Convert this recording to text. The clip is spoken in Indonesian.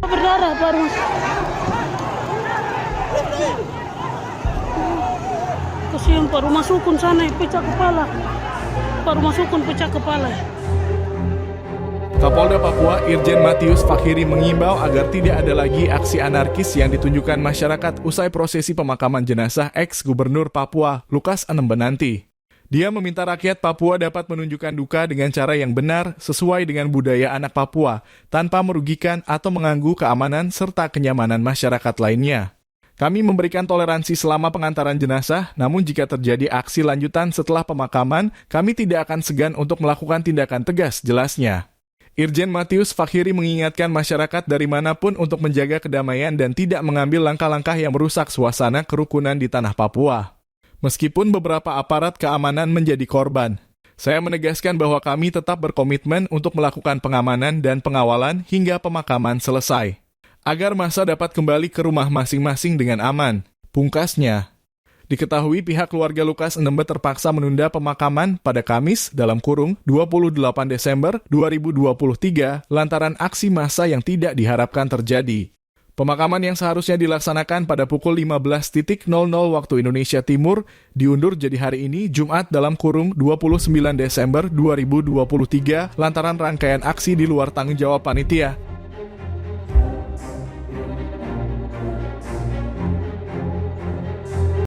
Berdarah baru mas. Kasihan Pak, rumah sukun sana pecah kepala. Pak, rumah sukun pecah kepala. Kapolda Papua Irjen Matius Fakhiri mengimbau agar tidak ada lagi aksi anarkis yang ditunjukkan masyarakat usai prosesi pemakaman jenazah ex-gubernur Papua Lukas NMB nanti. Dia meminta rakyat Papua dapat menunjukkan duka dengan cara yang benar sesuai dengan budaya anak Papua tanpa merugikan atau mengganggu keamanan serta kenyamanan masyarakat lainnya. Kami memberikan toleransi selama pengantaran jenazah, namun jika terjadi aksi lanjutan setelah pemakaman, kami tidak akan segan untuk melakukan tindakan tegas, jelasnya. Irjen Matius Fakhiri mengingatkan masyarakat dari manapun untuk menjaga kedamaian dan tidak mengambil langkah-langkah yang merusak suasana kerukunan di tanah Papua. Meskipun beberapa aparat keamanan menjadi korban, saya menegaskan bahwa kami tetap berkomitmen untuk melakukan pengamanan dan pengawalan hingga pemakaman selesai, agar massa dapat kembali ke rumah masing-masing dengan aman, pungkasnya. Diketahui pihak keluarga Lukas NMB terpaksa menunda pemakaman pada Kamis (28 Desember 2023) lantaran aksi massa yang tidak diharapkan terjadi. Pemakaman yang seharusnya dilaksanakan pada pukul 15.00 waktu Indonesia Timur diundur jadi hari ini Jumat (29 Desember 2023) lantaran rangkaian aksi di luar tanggung jawab panitia.